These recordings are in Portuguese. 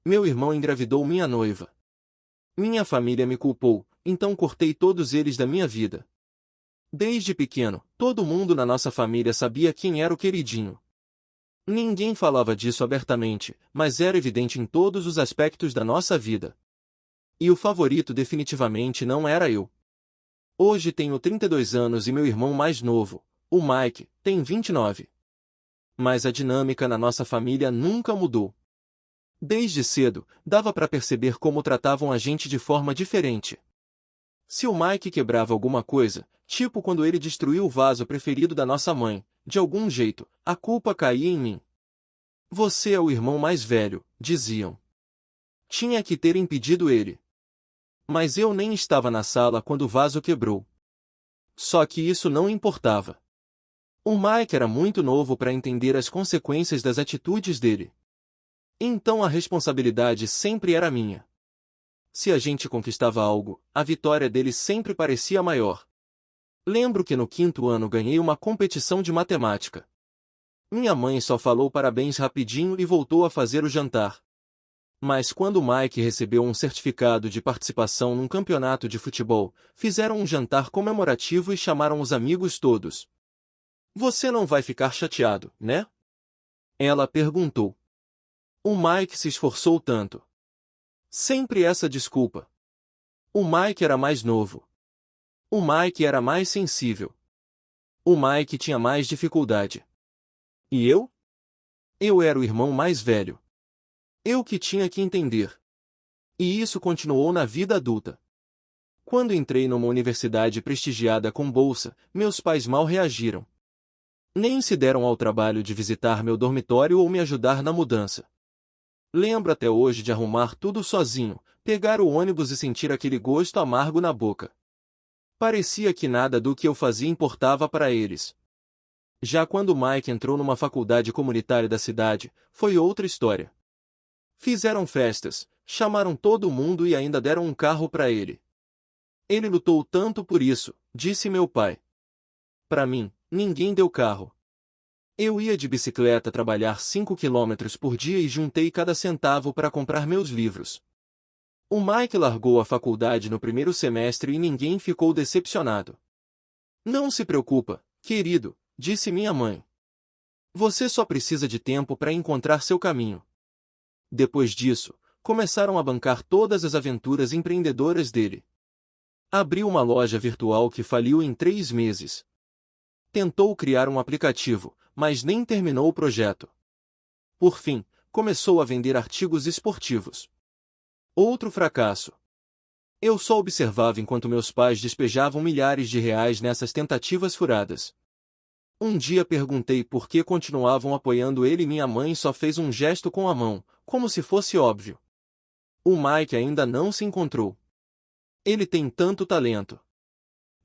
Meu irmão engravidou minha noiva. Minha família me culpou, então cortei todos eles da minha vida. Desde pequeno, todo mundo na nossa família sabia quem era o queridinho. Ninguém falava disso abertamente, mas era evidente em todos os aspectos da nossa vida. E o favorito definitivamente não era eu. Hoje tenho 32 anos e meu irmão mais novo, o Mike, tem 29. Mas a dinâmica na nossa família nunca mudou. Desde cedo, dava para perceber como tratavam a gente de forma diferente. Se o Mike quebrava alguma coisa, tipo quando ele destruiu o vaso preferido da nossa mãe, de algum jeito, a culpa caía em mim. Você é o irmão mais velho, diziam. Tinha que ter impedido ele. Mas eu nem estava na sala quando o vaso quebrou. Só que isso não importava. O Mike era muito novo para entender as consequências das atitudes dele. Então a responsabilidade sempre era minha. Se a gente conquistava algo, a vitória dele sempre parecia maior. Lembro que no 5º ano ganhei uma competição de matemática. Minha mãe só falou parabéns rapidinho e voltou a fazer o jantar. Mas quando Mike recebeu um certificado de participação num campeonato de futebol, fizeram um jantar comemorativo e chamaram os amigos todos. Você não vai ficar chateado, né? Ela perguntou. O Mike se esforçou tanto. Sempre essa desculpa. O Mike era mais novo. O Mike era mais sensível. O Mike tinha mais dificuldade. E eu? Eu era o irmão mais velho. Eu que tinha que entender. E isso continuou na vida adulta. Quando entrei numa universidade prestigiada com bolsa, meus pais mal reagiram. Nem se deram ao trabalho de visitar meu dormitório ou me ajudar na mudança. Lembro até hoje de arrumar tudo sozinho, pegar o ônibus e sentir aquele gosto amargo na boca. Parecia que nada do que eu fazia importava para eles. Já quando Mike entrou numa faculdade comunitária da cidade, foi outra história. Fizeram festas, chamaram todo mundo e ainda deram um carro para ele. Ele lutou tanto por isso, disse meu pai. Para mim, ninguém deu carro. Eu ia de bicicleta trabalhar 5 quilômetros por dia e juntei cada centavo para comprar meus livros. O Mike largou a faculdade no primeiro semestre e ninguém ficou decepcionado. Não se preocupa, querido, disse minha mãe. Você só precisa de tempo para encontrar seu caminho. Depois disso, começaram a bancar todas as aventuras empreendedoras dele. Abriu uma loja virtual que faliu em 3 meses. Tentou criar um aplicativo, mas nem terminou o projeto. Por fim, começou a vender artigos esportivos. Outro fracasso. Eu só observava enquanto meus pais despejavam milhares de reais nessas tentativas furadas. Um dia perguntei por que continuavam apoiando ele e minha mãe só fez um gesto com a mão, como se fosse óbvio. O Mike ainda não se encontrou. Ele tem tanto talento.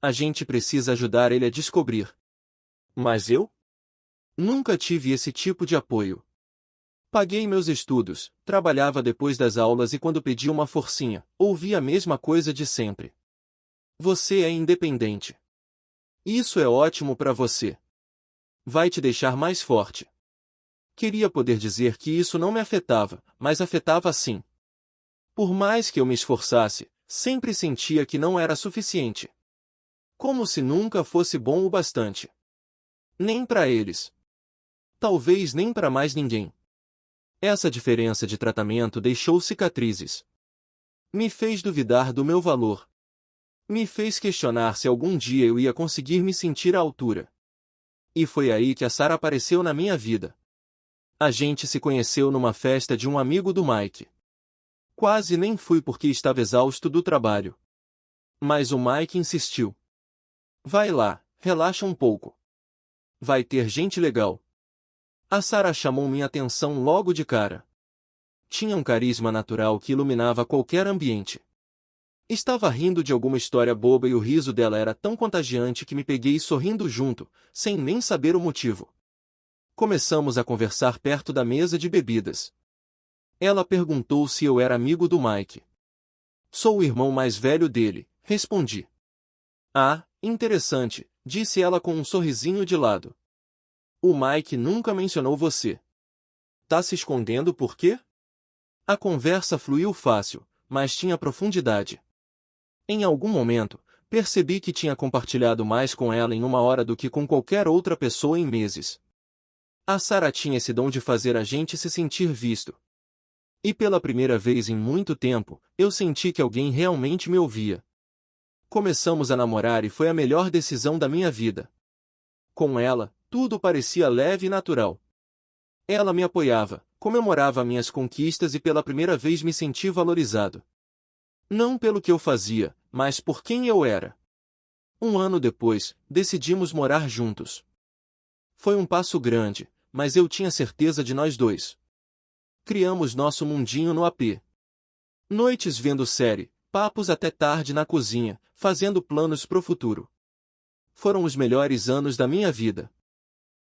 A gente precisa ajudar ele a descobrir. Mas eu? Nunca tive esse tipo de apoio. Paguei meus estudos, trabalhava depois das aulas e quando pedi uma forcinha, ouvi a mesma coisa de sempre. Você é independente. Isso é ótimo para você. Vai te deixar mais forte. Queria poder dizer que isso não me afetava, mas afetava sim. Por mais que eu me esforçasse, sempre sentia que não era suficiente. Como se nunca fosse bom o bastante. Nem para eles. Talvez nem para mais ninguém. Essa diferença de tratamento deixou cicatrizes. Me fez duvidar do meu valor. Me fez questionar se algum dia eu ia conseguir me sentir à altura. E foi aí que a Sarah apareceu na minha vida. A gente se conheceu numa festa de um amigo do Mike. Quase nem fui porque estava exausto do trabalho. Mas o Mike insistiu. Vai lá, relaxa um pouco. Vai ter gente legal. A Sarah chamou minha atenção logo de cara. Tinha um carisma natural que iluminava qualquer ambiente. Estava rindo de alguma história boba e o riso dela era tão contagiante que me peguei sorrindo junto, sem nem saber o motivo. Começamos a conversar perto da mesa de bebidas. Ela perguntou se eu era amigo do Mike. Sou o irmão mais velho dele, respondi. Ah, interessante, disse ela com um sorrisinho de lado. O Mike nunca mencionou você. Tá se escondendo por quê? A conversa fluiu fácil, mas tinha profundidade. Em algum momento, percebi que tinha compartilhado mais com ela em uma hora do que com qualquer outra pessoa em meses. A Sarah tinha esse dom de fazer a gente se sentir visto. E pela primeira vez em muito tempo, eu senti que alguém realmente me ouvia. Começamos a namorar e foi a melhor decisão da minha vida. Com ela, tudo parecia leve e natural. Ela me apoiava, comemorava minhas conquistas e pela primeira vez me senti valorizado. Não pelo que eu fazia, mas por quem eu era. Um ano depois, decidimos morar juntos. Foi um passo grande, mas eu tinha certeza de nós dois. Criamos nosso mundinho no AP. Noites vendo série, papos até tarde na cozinha, fazendo planos pro futuro. Foram os melhores anos da minha vida.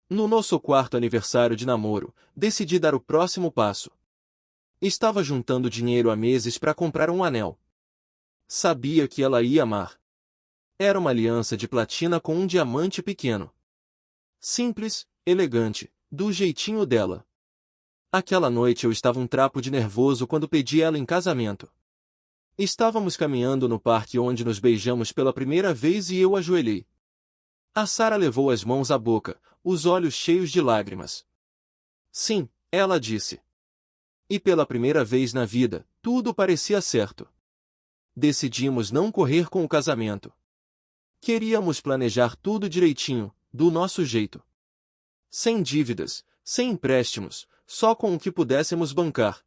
No nosso quarto aniversário de namoro, decidi dar o próximo passo. Estava juntando dinheiro há meses para comprar um anel. Sabia que ela ia amar. Era uma aliança de platina com um diamante pequeno. Simples, elegante, do jeitinho dela. Aquela noite eu estava um trapo de nervoso quando pedi ela em casamento. Estávamos caminhando no parque onde nos beijamos pela primeira vez e eu ajoelhei. A Sarah levou as mãos à boca, os olhos cheios de lágrimas. Sim, ela disse. E pela primeira vez na vida, tudo parecia certo. Decidimos não correr com o casamento. Queríamos planejar tudo direitinho, do nosso jeito. Sem dívidas, sem empréstimos, só com o que pudéssemos bancar.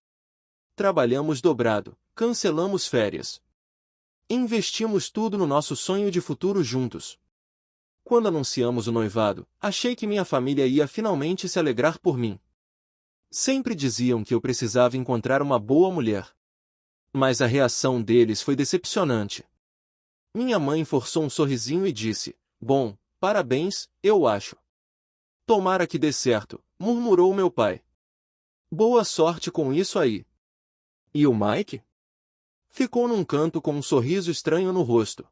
Trabalhamos dobrado, cancelamos férias. Investimos tudo no nosso sonho de futuro juntos. Quando anunciamos o noivado, achei que minha família ia finalmente se alegrar por mim. Sempre diziam que eu precisava encontrar uma boa mulher. Mas a reação deles foi decepcionante. Minha mãe forçou um sorrisinho e disse: "Bom, parabéns, eu acho." "Tomara que dê certo", murmurou meu pai. "Boa sorte com isso aí." E o Mike? Ficou num canto com um sorriso estranho no rosto.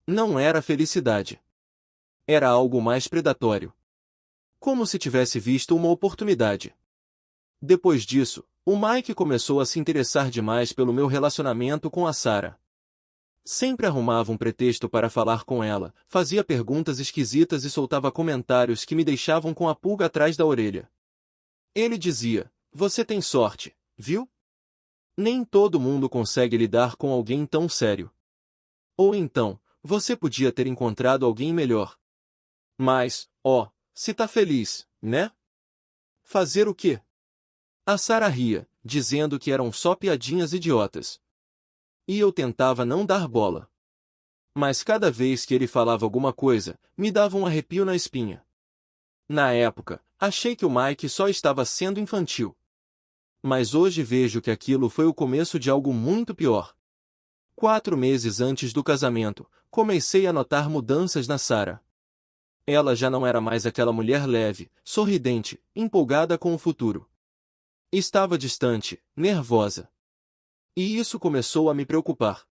Não era felicidade. Era algo mais predatório. Como se tivesse visto uma oportunidade. Depois disso, o Mike começou a se interessar demais pelo meu relacionamento com a Sarah. Sempre arrumava um pretexto para falar com ela, fazia perguntas esquisitas e soltava comentários que me deixavam com a pulga atrás da orelha. Ele dizia: "Você tem sorte, viu? Nem todo mundo consegue lidar com alguém tão sério." Ou então, "Você podia ter encontrado alguém melhor." Mas, se tá feliz, né? Fazer o quê? A Sarah ria, dizendo que eram só piadinhas idiotas. E eu tentava não dar bola. Mas cada vez que ele falava alguma coisa, me dava um arrepio na espinha. Na época, achei que o Mike só estava sendo infantil. Mas hoje vejo que aquilo foi o começo de algo muito pior. 4 meses antes do casamento, comecei a notar mudanças na Sarah. Ela já não era mais aquela mulher leve, sorridente, empolgada com o futuro. Estava distante, nervosa. E isso começou a me preocupar.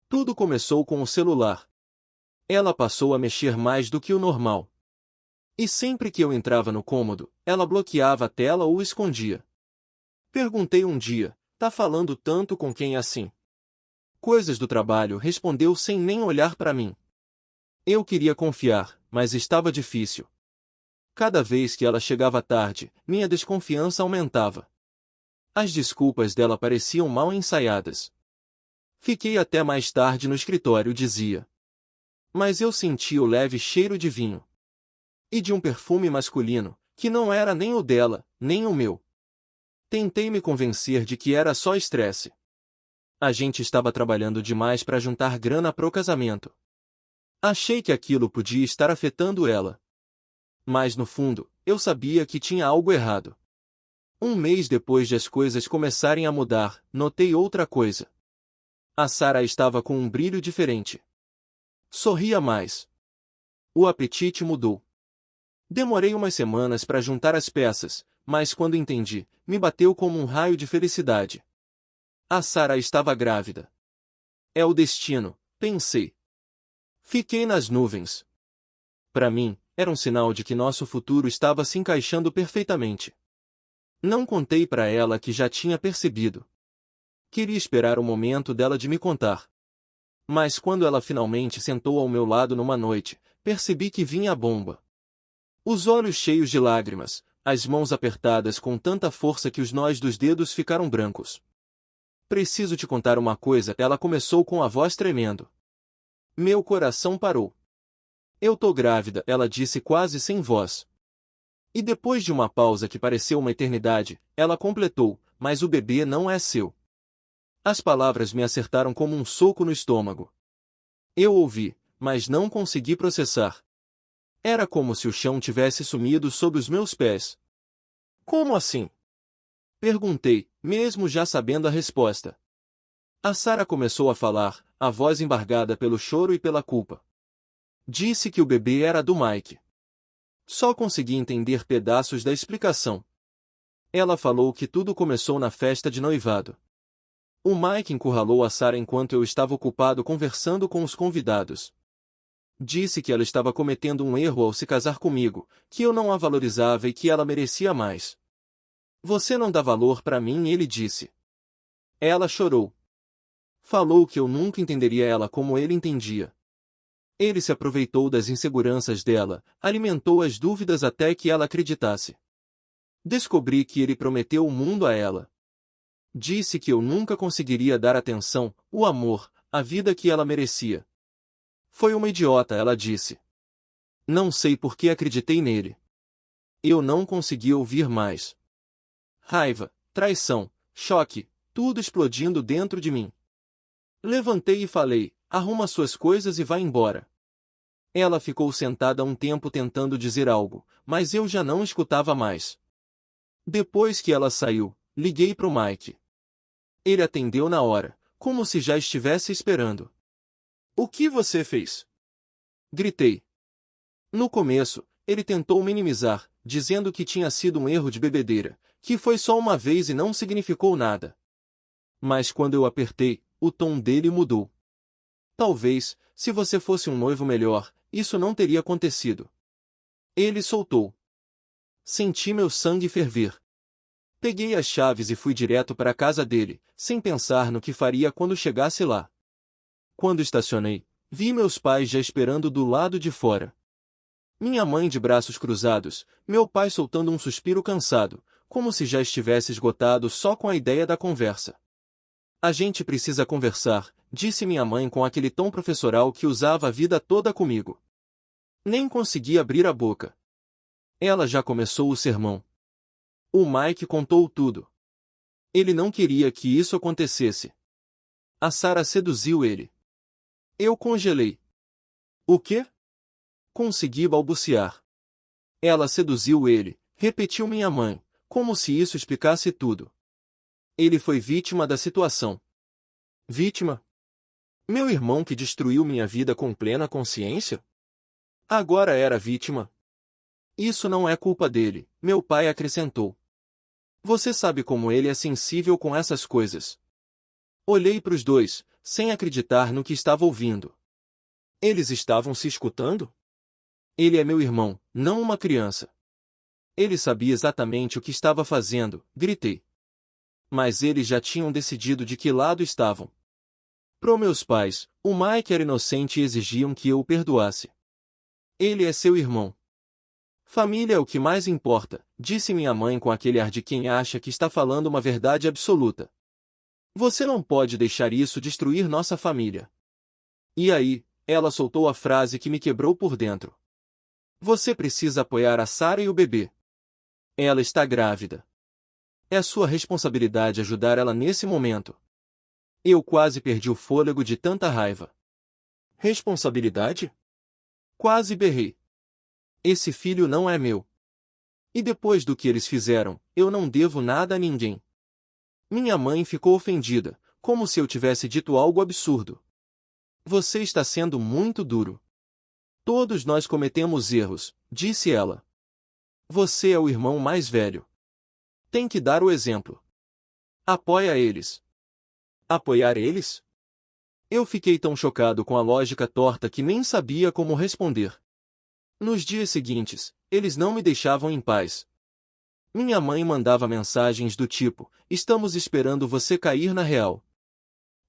Tudo começou com o celular. Ela passou a mexer mais do que o normal. E sempre que eu entrava no cômodo, ela bloqueava a tela ou escondia. Perguntei um dia: "Tá falando tanto com quem assim?" "Coisas do trabalho", respondeu sem nem olhar para mim. Eu queria confiar, mas estava difícil. Cada vez que ela chegava tarde, minha desconfiança aumentava. As desculpas dela pareciam mal ensaiadas. "Fiquei até mais tarde no escritório", dizia. Mas eu sentia o leve cheiro de vinho. E de um perfume masculino, que não era nem o dela, nem o meu. Tentei me convencer de que era só estresse. A gente estava trabalhando demais para juntar grana pro casamento. Achei que aquilo podia estar afetando ela. Mas no fundo, eu sabia que tinha algo errado. Um mês depois de as coisas começarem a mudar, notei outra coisa. A Sarah estava com um brilho diferente. Sorria mais. O apetite mudou. Demorei umas semanas para juntar as peças, mas quando entendi, me bateu como um raio de felicidade. A Sarah estava grávida. É o destino, pensei. Fiquei nas nuvens. Para mim, era um sinal de que nosso futuro estava se encaixando perfeitamente. Não contei para ela que já tinha percebido. Queria esperar o momento dela de me contar. Mas quando ela finalmente sentou ao meu lado numa noite, percebi que vinha a bomba. Os olhos cheios de lágrimas, as mãos apertadas com tanta força que os nós dos dedos ficaram brancos. Preciso te contar uma coisa, ela começou com a voz tremendo. Meu coração parou. Eu tô grávida, ela disse quase sem voz. E depois de uma pausa que pareceu uma eternidade, ela completou, mas o bebê não é seu. As palavras me acertaram como um soco no estômago. Eu ouvi, mas não consegui processar. Era como se o chão tivesse sumido sob os meus pés. Como assim? Perguntei, mesmo já sabendo a resposta. A Sarah começou a falar, a voz embargada pelo choro e pela culpa. Disse que o bebê era do Mike. Só consegui entender pedaços da explicação. Ela falou que tudo começou na festa de noivado. O Mike encurralou a Sarah enquanto eu estava ocupado conversando com os convidados. Disse que ela estava cometendo um erro ao se casar comigo, que eu não a valorizava e que ela merecia mais. Você não dá valor para mim, ele disse. Ela chorou. Falou que eu nunca entenderia ela como ele entendia. Ele se aproveitou das inseguranças dela, alimentou as dúvidas até que ela acreditasse. Descobri que ele prometeu o mundo a ela. Disse que eu nunca conseguiria dar atenção, o amor, a vida que ela merecia. Foi uma idiota, ela disse. Não sei por que acreditei nele. Eu não consegui ouvir mais. Raiva, traição, choque, tudo explodindo dentro de mim. Levantei e falei, arruma suas coisas e vá embora. Ela ficou sentada um tempo tentando dizer algo, mas eu já não escutava mais. Depois que ela saiu, liguei pro Mike. Ele atendeu na hora, como se já estivesse esperando. O que você fez? Gritei. No começo, ele tentou minimizar, dizendo que tinha sido um erro de bebedeira, que foi só uma vez e não significou nada. Mas quando eu apertei, o tom dele mudou. Talvez, se você fosse um noivo melhor, isso não teria acontecido. Ele soltou. Senti meu sangue ferver. Peguei as chaves e fui direto para a casa dele, sem pensar no que faria quando chegasse lá. Quando estacionei, vi meus pais já esperando do lado de fora. Minha mãe de braços cruzados, meu pai soltando um suspiro cansado, como se já estivesse esgotado só com a ideia da conversa. A gente precisa conversar, disse minha mãe com aquele tom professoral que usava a vida toda comigo. Nem consegui abrir a boca. Ela já começou o sermão. O Mike contou tudo. Ele não queria que isso acontecesse. A Sarah seduziu ele. Eu congelei. O quê? Consegui balbuciar. Ela seduziu ele, repetiu minha mãe, como se isso explicasse tudo. Ele foi vítima da situação. Vítima? Meu irmão que destruiu minha vida com plena consciência? Agora era vítima. Isso não é culpa dele, meu pai acrescentou. Você sabe como ele é sensível com essas coisas. Olhei para os dois, sem acreditar no que estava ouvindo. Eles estavam se escutando? Ele é meu irmão, não uma criança. Ele sabia exatamente o que estava fazendo, gritei. Mas eles já tinham decidido de que lado estavam. Pro meus pais, o Mike era inocente e exigiam que eu o perdoasse. Ele é seu irmão. Família é o que mais importa, disse minha mãe com aquele ar de quem acha que está falando uma verdade absoluta. Você não pode deixar isso destruir nossa família. E aí, ela soltou a frase que me quebrou por dentro. Você precisa apoiar a Sarah e o bebê. Ela está grávida. É sua responsabilidade ajudar ela nesse momento. Eu quase perdi o fôlego de tanta raiva. Responsabilidade? Quase berrei. Esse filho não é meu. E depois do que eles fizeram, eu não devo nada a ninguém. Minha mãe ficou ofendida, como se eu tivesse dito algo absurdo. Você está sendo muito duro. Todos nós cometemos erros, disse ela. Você é o irmão mais velho. Tem que dar o exemplo. Apoia eles. Apoiar eles? Eu fiquei tão chocado com a lógica torta que nem sabia como responder. Nos dias seguintes, eles não me deixavam em paz. Minha mãe mandava mensagens do tipo: estamos esperando você cair na real.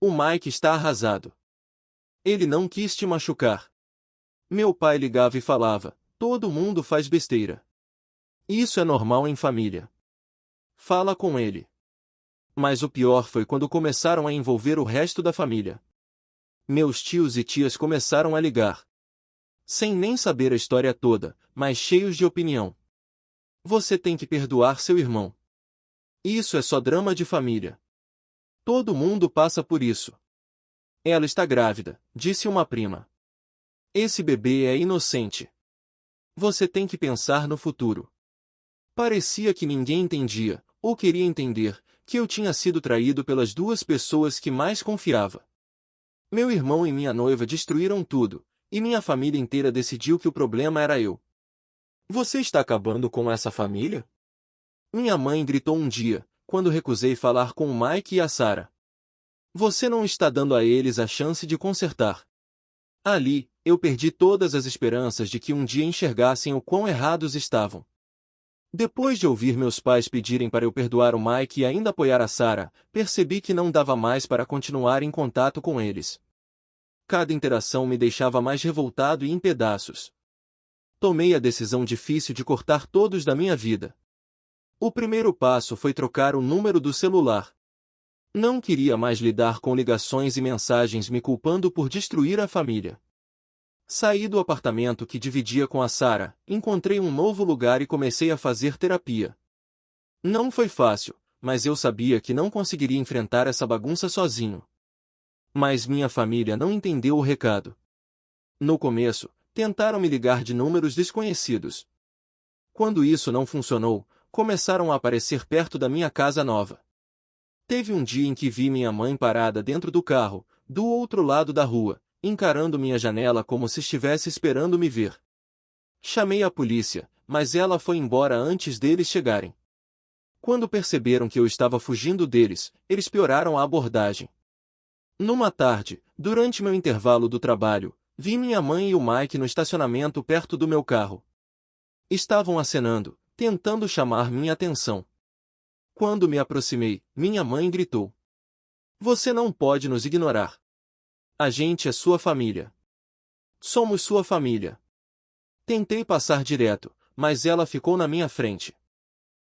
O Mike está arrasado. Ele não quis te machucar. Meu pai ligava e falava: todo mundo faz besteira. Isso é normal em família. Fala com ele. Mas o pior foi quando começaram a envolver o resto da família. Meus tios e tias começaram a ligar. Sem nem saber a história toda, mas cheios de opinião. Você tem que perdoar seu irmão. Isso é só drama de família. Todo mundo passa por isso. Ela está grávida, disse uma prima. Esse bebê é inocente. Você tem que pensar no futuro. Parecia que ninguém entendia, ou queria entender, que eu tinha sido traído pelas duas pessoas que mais confiava. Meu irmão e minha noiva destruíram tudo, e minha família inteira decidiu que o problema era eu. Você está acabando com essa família? Minha mãe gritou um dia, quando recusei falar com o Mike e a Sarah. Você não está dando a eles a chance de consertar. Ali, eu perdi todas as esperanças de que um dia enxergassem o quão errados estavam. Depois de ouvir meus pais pedirem para eu perdoar o Mike e ainda apoiar a Sarah, percebi que não dava mais para continuar em contato com eles. Cada interação me deixava mais revoltado e em pedaços. Tomei a decisão difícil de cortar todos da minha vida. O primeiro passo foi trocar o número do celular. Não queria mais lidar com ligações e mensagens me culpando por destruir a família. Saí do apartamento que dividia com a Sarah, encontrei um novo lugar e comecei a fazer terapia. Não foi fácil, mas eu sabia que não conseguiria enfrentar essa bagunça sozinho. Mas minha família não entendeu o recado. No começo, tentaram me ligar de números desconhecidos. Quando isso não funcionou, começaram a aparecer perto da minha casa nova. Teve um dia em que vi minha mãe parada dentro do carro, do outro lado da rua, encarando minha janela como se estivesse esperando me ver. Chamei a polícia, mas ela foi embora antes deles chegarem. Quando perceberam que eu estava fugindo deles, eles pioraram a abordagem. Numa tarde, durante meu intervalo do trabalho, vi minha mãe e o Mike no estacionamento perto do meu carro. Estavam acenando, tentando chamar minha atenção. Quando me aproximei, minha mãe gritou: Você não pode nos ignorar. A gente é sua família. Somos sua família. Tentei passar direto, mas ela ficou na minha frente.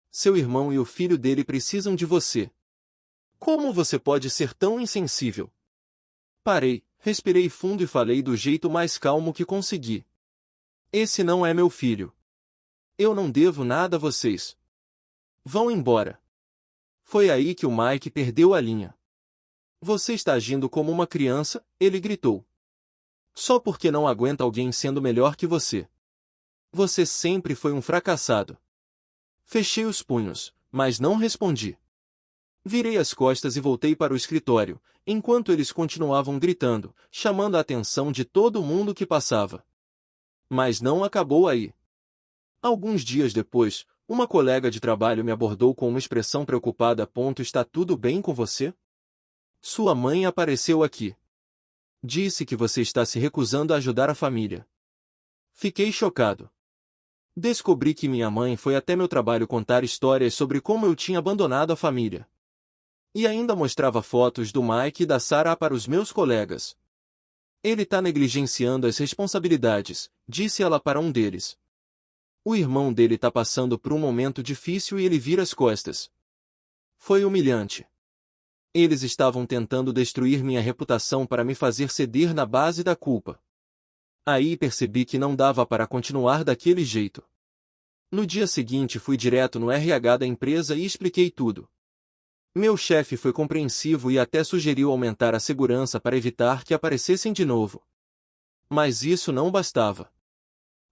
Seu irmão e o filho dele precisam de você. Como você pode ser tão insensível? Parei, respirei fundo e falei do jeito mais calmo que consegui. Esse não é meu filho. Eu não devo nada a vocês. Vão embora. Foi aí que o Mike perdeu a linha. Você está agindo como uma criança, ele gritou. Só porque não aguenta alguém sendo melhor que você. Você sempre foi um fracassado. Fechei os punhos, mas não respondi. Virei as costas e voltei para o escritório, enquanto eles continuavam gritando, chamando a atenção de todo mundo que passava. Mas não acabou aí. Alguns dias depois, uma colega de trabalho me abordou com uma expressão preocupada. Está tudo bem com você? Sua mãe apareceu aqui. Disse que você está se recusando a ajudar a família. Fiquei chocado. Descobri que minha mãe foi até meu trabalho contar histórias sobre como eu tinha abandonado a família. E ainda mostrava fotos do Mike e da Sarah para os meus colegas. Ele está negligenciando as responsabilidades, disse ela para um deles. O irmão dele está passando por um momento difícil e ele vira as costas. Foi humilhante. Eles estavam tentando destruir minha reputação para me fazer ceder na base da culpa. Aí percebi que não dava para continuar daquele jeito. No dia seguinte fui direto no RH da empresa e expliquei tudo. Meu chefe foi compreensivo e até sugeriu aumentar a segurança para evitar que aparecessem de novo. Mas isso não bastava.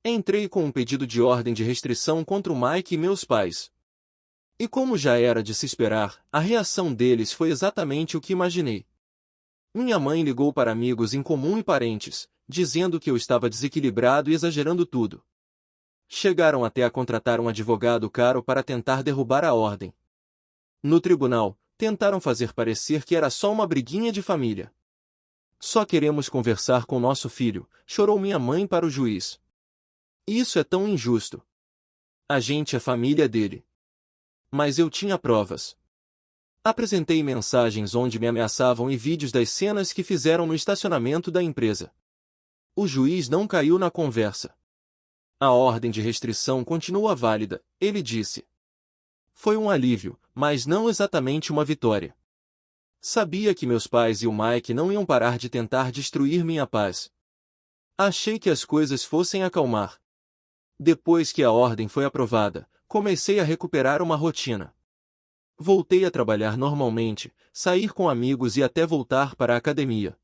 Entrei com um pedido de ordem de restrição contra o Mike e meus pais. E como já era de se esperar, a reação deles foi exatamente o que imaginei. Minha mãe ligou para amigos em comum e parentes, dizendo que eu estava desequilibrado e exagerando tudo. Chegaram até a contratar um advogado caro para tentar derrubar a ordem. No tribunal, tentaram fazer parecer que era só uma briguinha de família. Só queremos conversar com nosso filho, chorou minha mãe para o juiz. Isso é tão injusto. A gente é família dele. Mas eu tinha provas. Apresentei mensagens onde me ameaçavam e vídeos das cenas que fizeram no estacionamento da empresa. O juiz não caiu na conversa. A ordem de restrição continua válida, ele disse. Foi um alívio, mas não exatamente uma vitória. Sabia que meus pais e o Mike não iam parar de tentar destruir minha paz. Achei que as coisas fossem acalmar. Depois que a ordem foi aprovada, comecei a recuperar uma rotina. Voltei a trabalhar normalmente, sair com amigos e até voltar para a academia.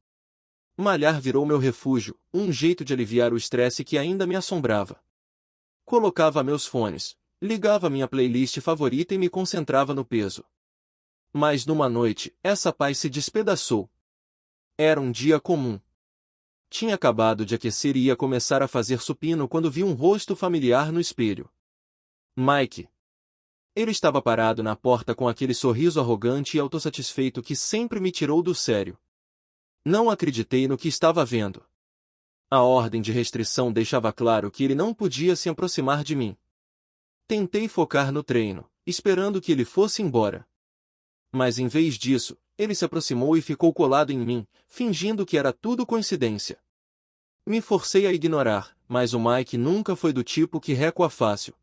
Malhar virou meu refúgio, um jeito de aliviar o estresse que ainda me assombrava. Colocava meus fones, ligava minha playlist favorita e me concentrava no peso. Mas numa noite, essa paz se despedaçou. Era um dia comum. Tinha acabado de aquecer e ia começar a fazer supino quando vi um rosto familiar no espelho. Mike. Ele estava parado na porta com aquele sorriso arrogante e autossatisfeito que sempre me tirou do sério. Não acreditei no que estava vendo. A ordem de restrição deixava claro que ele não podia se aproximar de mim. Tentei focar no treino, esperando que ele fosse embora. Mas em vez disso, ele se aproximou e ficou colado em mim, fingindo que era tudo coincidência. Me forcei a ignorar, mas o Mike nunca foi do tipo que recua fácil.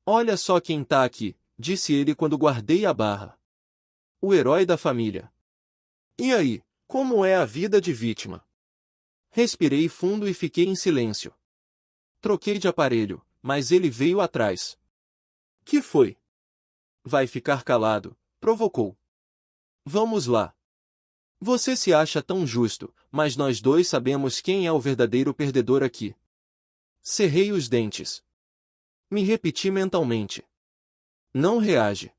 Olha só quem tá aqui, disse ele quando guardei a barra. O herói da família. E aí, como é a vida de vítima? Respirei fundo e fiquei em silêncio. Troquei de aparelho, mas ele veio atrás. Que foi? Vai ficar calado, provocou. Vamos lá. Você se acha tão justo, mas nós dois sabemos quem é o verdadeiro perdedor aqui. Cerrei os dentes. Me repeti mentalmente. Não reage.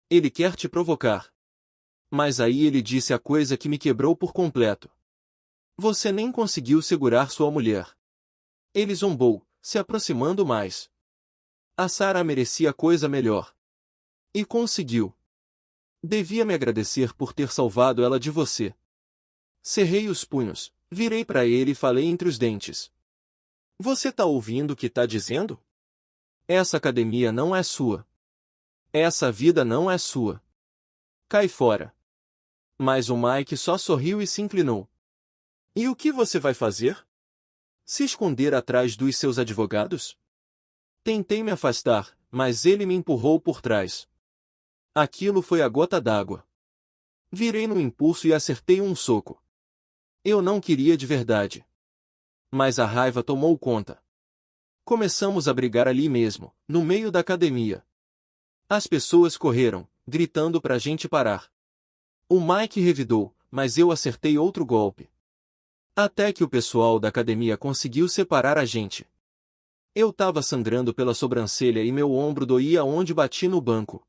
Ele quer te provocar. Mas aí ele disse a coisa que me quebrou por completo. Você nem conseguiu segurar sua mulher. Ele zombou, se aproximando mais. A Sarah merecia coisa melhor. E conseguiu. Devia me agradecer por ter salvado ela de você. Cerrei os punhos, virei para ele e falei entre os dentes. Você tá ouvindo o que tá dizendo? Essa academia não é sua. Essa vida não é sua. Cai fora. Mas o Mike só sorriu e se inclinou. E o que você vai fazer? Se esconder atrás dos seus advogados? Tentei me afastar, mas ele me empurrou por trás. Aquilo foi a gota d'água. Virei no impulso e acertei um soco. Eu não queria de verdade. Mas a raiva tomou conta. Começamos a brigar ali mesmo, no meio da academia. As pessoas correram, gritando pra gente parar. O Mike revidou, mas eu acertei outro golpe. Até que o pessoal da academia conseguiu separar a gente. Eu tava sangrando pela sobrancelha e meu ombro doía onde bati no banco.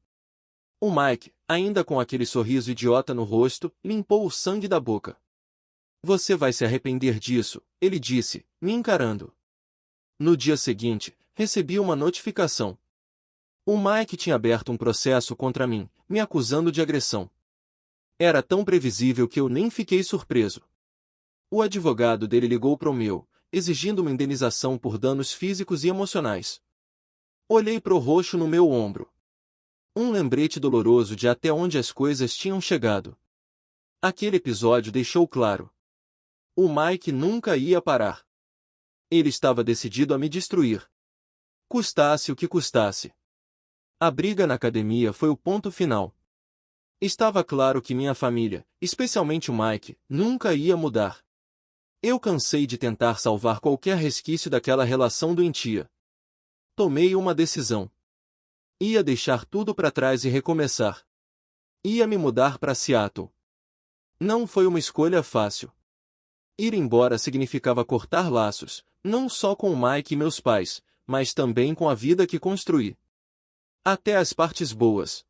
O Mike, ainda com aquele sorriso idiota no rosto, limpou o sangue da boca. Você vai se arrepender disso, ele disse, me encarando. No dia seguinte, recebi uma notificação. O Mike tinha aberto um processo contra mim, me acusando de agressão. Era tão previsível que eu nem fiquei surpreso. O advogado dele ligou pro meu, exigindo uma indenização por danos físicos e emocionais. Olhei pro roxo no meu ombro. Um lembrete doloroso de até onde as coisas tinham chegado. Aquele episódio deixou claro. O Mike nunca ia parar. Ele estava decidido a me destruir. Custasse o que custasse. A briga na academia foi o ponto final. Estava claro que minha família, especialmente o Mike, nunca ia mudar. Eu cansei de tentar salvar qualquer resquício daquela relação doentia. Tomei uma decisão. Ia deixar tudo para trás e recomeçar. Ia me mudar para Seattle. Não foi uma escolha fácil. Ir embora significava cortar laços, não só com o Mike e meus pais, mas também com a vida que construí. Até as partes boas.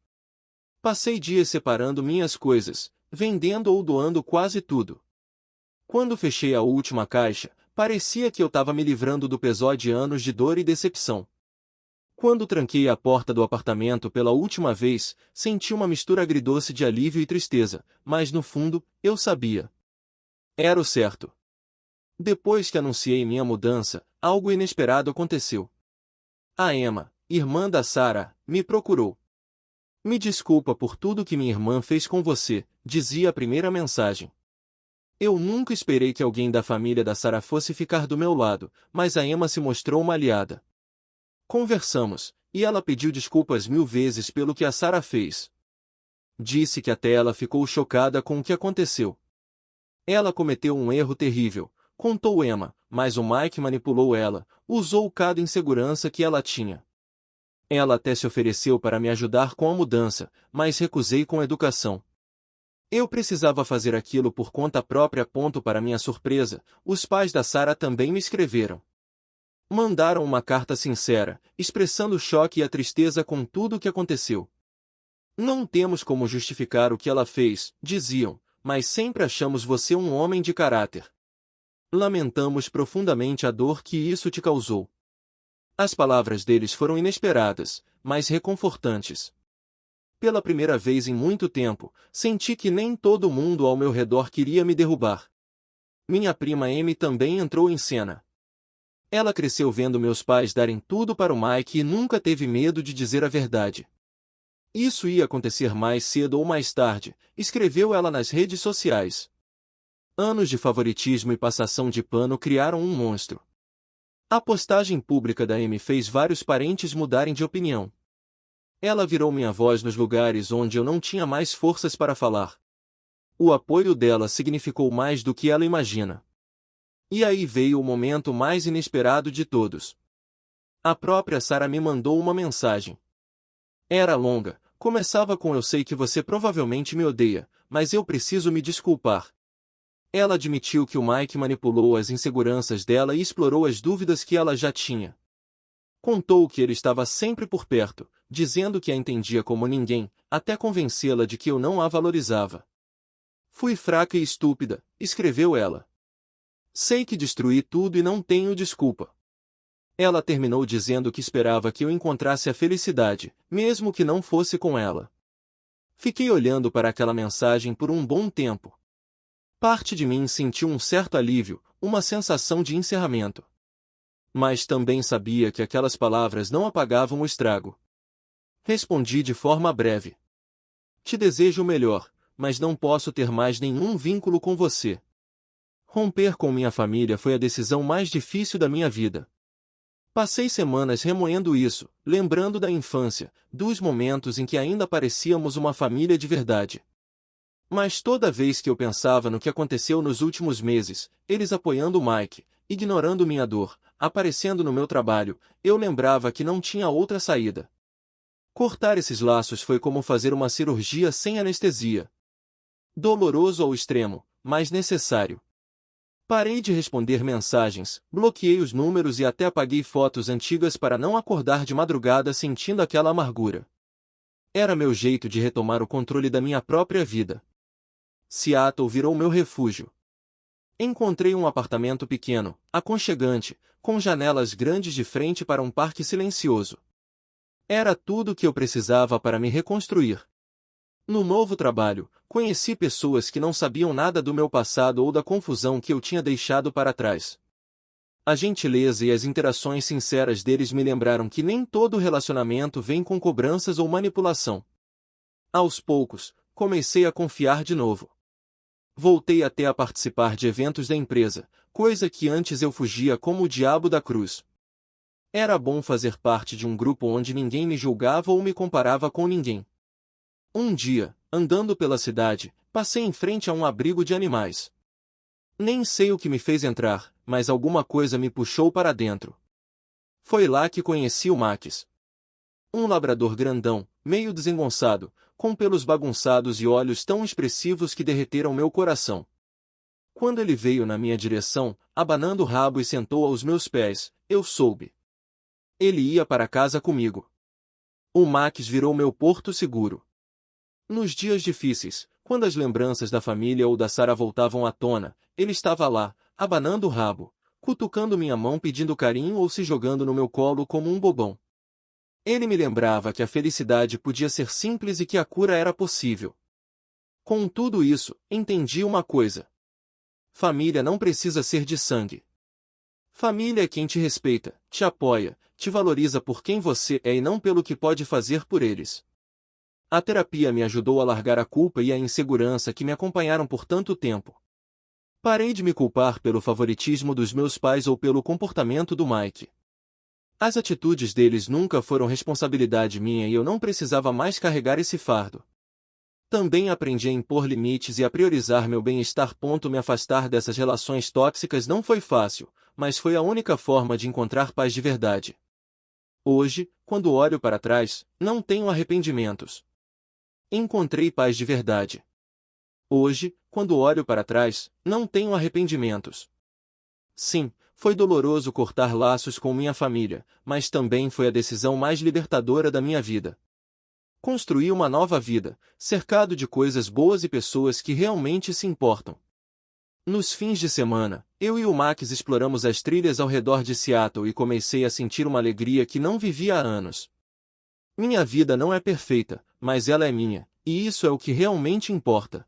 Passei dias separando minhas coisas, vendendo ou doando quase tudo. Quando fechei a última caixa, parecia que eu estava me livrando do peso de anos de dor e decepção. Quando tranquei a porta do apartamento pela última vez, senti uma mistura agridoce de alívio e tristeza, mas no fundo, eu sabia. Era o certo. Depois que anunciei minha mudança, algo inesperado aconteceu. A Emma, irmã da Sarah, me procurou. Me desculpa por tudo que minha irmã fez com você, dizia a primeira mensagem. Eu nunca esperei que alguém da família da Sarah fosse ficar do meu lado, mas a Emma se mostrou uma aliada. Conversamos, e ela pediu desculpas 1000 vezes pelo que a Sarah fez. Disse que até ela ficou chocada com o que aconteceu. Ela cometeu um erro terrível, contou Emma, mas o Mike manipulou ela, usou cada insegurança que ela tinha. Ela até se ofereceu para me ajudar com a mudança, mas recusei com educação. Eu precisava fazer aquilo por conta própria. Para minha surpresa, os pais da Sarah também me escreveram. Mandaram uma carta sincera, expressando o choque e a tristeza com tudo o que aconteceu. Não temos como justificar o que ela fez, diziam, mas sempre achamos você um homem de caráter. Lamentamos profundamente a dor que isso te causou. As palavras deles foram inesperadas, mas reconfortantes. Pela primeira vez em muito tempo, senti que nem todo mundo ao meu redor queria me derrubar. Minha prima Amy também entrou em cena. Ela cresceu vendo meus pais darem tudo para o Mike e nunca teve medo de dizer a verdade. Isso ia acontecer mais cedo ou mais tarde, escreveu ela nas redes sociais. Anos de favoritismo e passação de pano criaram um monstro. A postagem pública da Amy fez vários parentes mudarem de opinião. Ela virou minha voz nos lugares onde eu não tinha mais forças para falar. O apoio dela significou mais do que ela imagina. E aí veio o momento mais inesperado de todos. A própria Sarah me mandou uma mensagem. Era longa, começava com: eu sei que você provavelmente me odeia, mas eu preciso me desculpar. Ela admitiu que o Mike manipulou as inseguranças dela e explorou as dúvidas que ela já tinha. Contou que ele estava sempre por perto, dizendo que a entendia como ninguém, até convencê-la de que eu não a valorizava. Fui fraca e estúpida, escreveu ela. Sei que destruí tudo e não tenho desculpa. Ela terminou dizendo que esperava que eu encontrasse a felicidade, mesmo que não fosse com ela. Fiquei olhando para aquela mensagem por um bom tempo. Parte de mim sentiu um certo alívio, uma sensação de encerramento. Mas também sabia que aquelas palavras não apagavam o estrago. Respondi de forma breve. Te desejo o melhor, mas não posso ter mais nenhum vínculo com você. Romper com minha família foi a decisão mais difícil da minha vida. Passei semanas remoendo isso, lembrando da infância, dos momentos em que ainda parecíamos uma família de verdade. Mas toda vez que eu pensava no que aconteceu nos últimos meses, eles apoiando o Mike, ignorando minha dor, aparecendo no meu trabalho, eu lembrava que não tinha outra saída. Cortar esses laços foi como fazer uma cirurgia sem anestesia. Doloroso ao extremo, mas necessário. Parei de responder mensagens, bloqueei os números e até apaguei fotos antigas para não acordar de madrugada sentindo aquela amargura. Era meu jeito de retomar o controle da minha própria vida. Seattle virou meu refúgio. Encontrei um apartamento pequeno, aconchegante, com janelas grandes de frente para um parque silencioso. Era tudo o que eu precisava para me reconstruir. No novo trabalho, conheci pessoas que não sabiam nada do meu passado ou da confusão que eu tinha deixado para trás. A gentileza e as interações sinceras deles me lembraram que nem todo relacionamento vem com cobranças ou manipulação. Aos poucos, comecei a confiar de novo. Voltei até a participar de eventos da empresa, coisa que antes eu fugia como o diabo da cruz. Era bom fazer parte de um grupo onde ninguém me julgava ou me comparava com ninguém. Um dia, andando pela cidade, passei em frente a um abrigo de animais. Nem sei o que me fez entrar, mas alguma coisa me puxou para dentro. Foi lá que conheci o Max. Um labrador grandão, meio desengonçado, com pelos bagunçados e olhos tão expressivos que derreteram meu coração. Quando ele veio na minha direção, abanando o rabo e sentou aos meus pés, eu soube. Ele ia para casa comigo. O Max virou meu porto seguro. Nos dias difíceis, quando as lembranças da família ou da Sarah voltavam à tona, ele estava lá, abanando o rabo, cutucando minha mão pedindo carinho ou se jogando no meu colo como um bobão. Ele me lembrava que a felicidade podia ser simples e que a cura era possível. Com tudo isso, entendi uma coisa. Família não precisa ser de sangue. Família é quem te respeita, te apoia, te valoriza por quem você é e não pelo que pode fazer por eles. A terapia me ajudou a largar a culpa e a insegurança que me acompanharam por tanto tempo. Parei de me culpar pelo favoritismo dos meus pais ou pelo comportamento do Mike. As atitudes deles nunca foram responsabilidade minha e eu não precisava mais carregar esse fardo. Também aprendi a impor limites e a priorizar meu bem-estar. Me afastar dessas relações tóxicas não foi fácil, mas foi a única forma de encontrar paz de verdade. Hoje, quando olho para trás, não tenho arrependimentos. Encontrei paz de verdade. Hoje, quando olho para trás, não tenho arrependimentos. Sim, foi doloroso cortar laços com minha família, mas também foi a decisão mais libertadora da minha vida. Construí uma nova vida, cercado de coisas boas e pessoas que realmente se importam. Nos fins de semana, eu e o Max exploramos as trilhas ao redor de Seattle e comecei a sentir uma alegria que não vivia há anos. Minha vida não é perfeita, mas ela é minha, e isso é o que realmente importa.